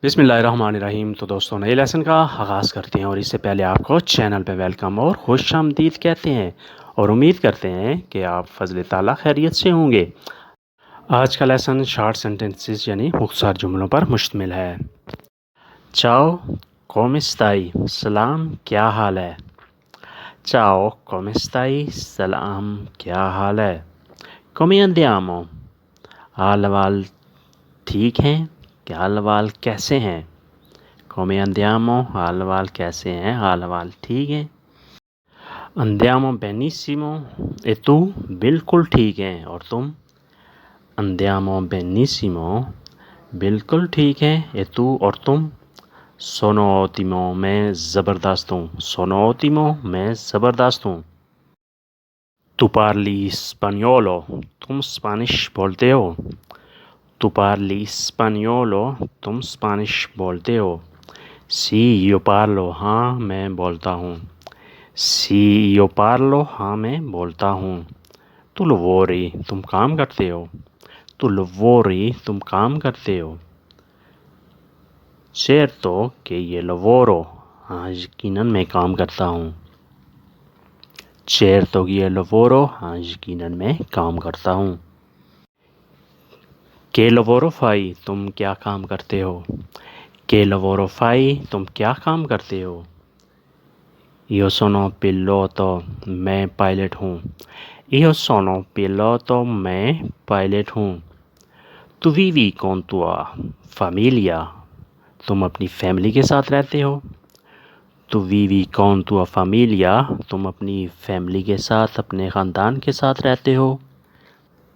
बिस्मिल्लाहिर्रहमानिर्रहीम। तो दोस्तों नए लेसन का आगाज़ करते हैं और इससे पहले आपको चैनल पे वेलकम और खुश आमदीद कहते हैं और उम्मीद करते हैं कि आप फजल ताला खैरियत से होंगे। आज का लेसन शॉर्ट सेंटेंसेस यानी मुख्तसर जुमलों पर मुश्तमिल है। चाओ कोमिस्ताई, सलाम क्या हाल है। चाओ कोमिस्ताई, सलाम क्या हाल है। कोमी अंदियामो, हाल वाल ठीक हैं, क्या हाल वाल कैसे हैं। कोमे अंदियामो, हाल वाल कैसे हैं, हाल वाल ठीक है। अंदियामो बेनिसिमो, ए तू बिल्कुल ठीक है और तुम। अंदियामो बेनिसिमो, बिल्कुल ठीक है, ए तू और तुम। सोनो ओतिमो, मैं ज़बरदस्त हूँ। सोनो ओतिमो, मैं ज़बरदस्त हूँ। तू पार्ली स्पानियोलो, तुम स्पानिश बोलते हो। तू पार्ली स्पानियोलो, तुम स्पानिश बोलते हो। सी यो पार्लो, हाँ मैं बोलता हूँ। सी यो पार्लो, हाँ मैं बोलता हूँ। तू लवोरी, तुम काम करते हो। तू लवोरी, तुम काम करते हो। certo che ये लवोरो, हाँ यकीनन मैं काम करता हूँ। certo che ये लवोरो, हाँ यकीनन मैं काम करता हूँ। के लवोरो फाई, तुम क्या काम करते हो। के लवोरो फाई, तुम क्या काम करते हो। Io sono piloto, मैं पायलट हूँ। Io sono piloto, मैं पायलट हूँ। Tu vivi con tua famiglia, तुम अपनी फैमिली के साथ रहते हो। Tu vivi con tua famiglia, तुम अपनी फैमिली के साथ, अपने ख़ानदान के साथ रहते हो।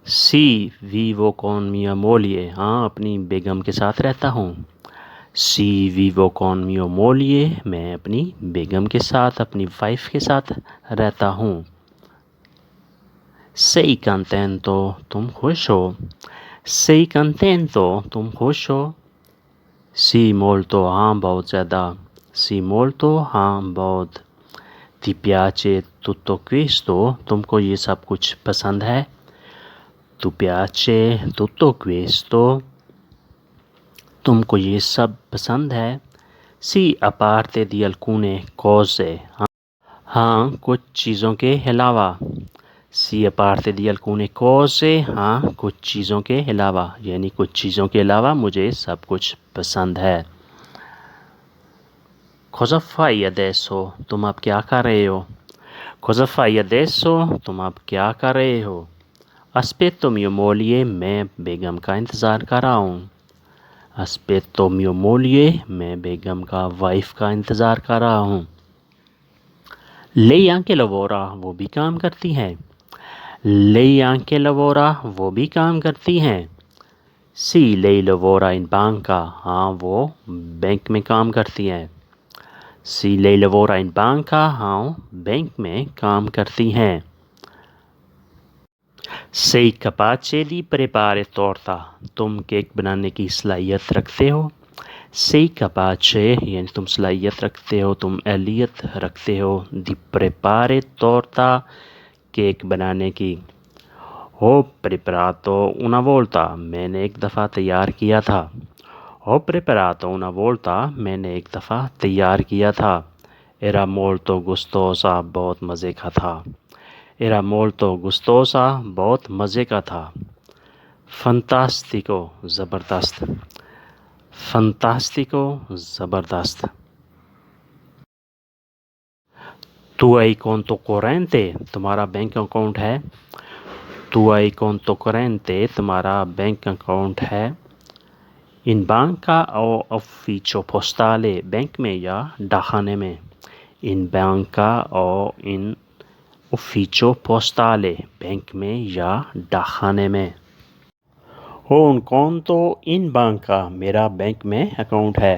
Sì, vivo con mia moglie, हाँ अपनी बेगम के साथ रहता हूँ। Sì, vivo con mia moglie, मैं अपनी बेगम के साथ, अपनी वाइफ के साथ रहता हूँ। Sei contento, तुम खुश हो। Sei contento, तुम खुश हो। Sì, molto, हाँ बहुत ज़्यादा। Sì, molto, हाँ बहुत। Ti piace tutto questo, तुमको ये सब कुछ पसंद है। Tu piace tutto questo, तुमको ये सब पसंद है। Sì, a parte di alcune cose, हाँ कुछ चीज़ों के अलावा। Sì, a parte di alcune cose, हाँ कुछ चीज़ों के अलावा, यानी कुछ चीज़ों के अलावा मुझे सब कुछ पसंद है। Cosa fai adesso, तुम अब क्या कर रहे हो। Cosa fai adesso, तुम अब क्या कर रहे हो। Aspetto mia moglie, मैं बेगम का इंतज़ार कर रहा हूँ। Aspetto mia moglie, मैं बेगम का वाइफ का इंतज़ार कर रहा हूँ। Lei anche lavora, वो भी काम करती है। Lei anche lavora, वो भी काम करती हैं। Sì, lei lavora in banca, हाँ वो बैंक में काम करती हैं। Sì, lei lavora in banca, हाँ बैंक में काम करती हैं। Sei capace di preparare torta, तुम केक बनाने की सलाहियत रखते हो। Sei capace, यानी तुम सलाहियत रखते हो, तुम एहलियत रखते हो। Di preparare torta, केक बनाने की। Ho preparato una volta, मैंने एक दफ़ा तैयार किया था। Ho preparato una volta, मैंने एक दफ़ा तैयार किया था। Era molto gustosa, बहुत मज़े का था। Era molto gustosa, बहुत मज़े का था। Fantastico, ज़बरदस्त। Fantastico, ज़बरदस्त। Tu hai conto corrente, तुम्हारा बैंक अकाउंट है। Tu hai conto corrente, तुम्हारा बैंक अकाउंट है। In banca o ufficio postale, bank में या डाकखाने में। In banca o in ufficio postale, bank में या डाकखाने में। Ho un conto in banca, मेरा बैंक में अकाउंट है।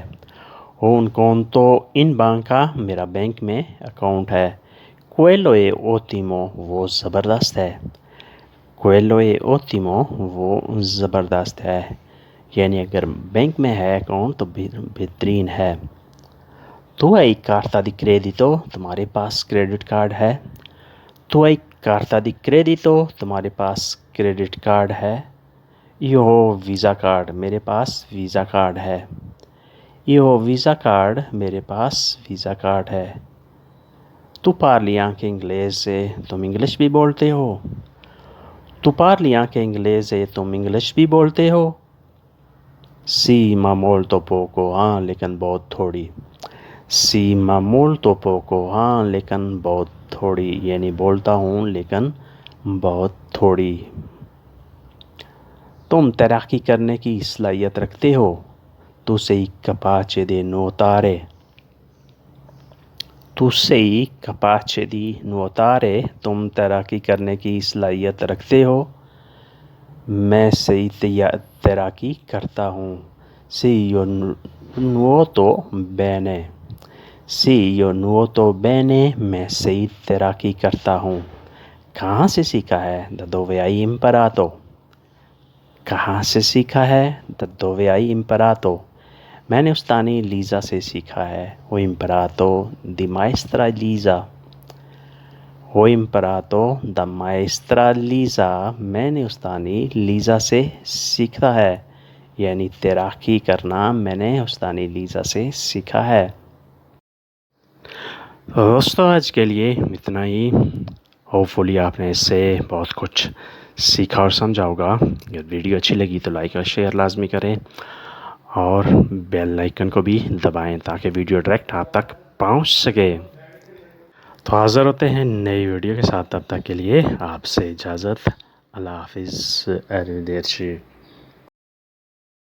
Ho un conto in banca, मेरा बैंक में अकाउंट है। Quello è ottimo, वो ज़बरदस्त है। Quello è ottimo, वो ज़बरदस्त है। यानी अगर बैंक में है अकाउंट तो बेहतरीन है। Tu hai carta di credito, तुम्हारे पास क्रेडिट कार्ड है। Tu hai carta di credito, तुम्हारे पास क्रेडिट कार्ड है। Io ho वीज़ा कार्ड, मेरे पास वीज़ा कार्ड है। io वीज़ा कार्ड, मेरे पास वीज़ा कार्ड है। तू parli anche inglese, तुम इंग्लिश भी बोलते हो। तू parli anche inglese, तुम इंग्लिश भी बोलते हो। Sì, ma molto poco, हाँ लेकिन बहुत थोड़ी। Sì, ma molto poco, हाँ लेकिन बहुत थोड़ी, यानी बोलता हूँ लेकिन बहुत थोड़ी। तुम तैराकी करने की सलाहियत रखते हो। Tu sei capace di nuotare. Tu sei capace di nuotare, तुम तैराकी करने की सलाहियत रखते हो। मैं सही तैराकी करता हूँ। Sì, io nuoto bene. Sì, io nuoto bene, मैं सही तैराकी करता हूँ। कहाँ से सीखा है? Da dove hai imparato? कहाँ से सीखा है? Da dove hai imparato? मैंने उस्तानी लीज़ा से सीखा है। Ho imparato di maestra Lisa. Ho imparato da maestra Lisa. मैंने उस्तानी लीज़ा से सीखा है, यानी तैराकी करना मैंने उस्तानी लीज़ा से सीखा है। दोस्तों आज के लिए इतना ही। होपफुली आपने इससे बहुत कुछ सीखा और समझा होगा। अगर वीडियो अच्छी लगी तो लाइक और शेयर लाजमी करें और बेल आइकन को भी दबाएं ताकि वीडियो डायरेक्ट आप तक पहुंच सके। तो हाज़िर होते हैं नई वीडियो के साथ, तब तक के लिए आपसे इजाज़त। अल्लाह हाफिज़। अरिंदेरची।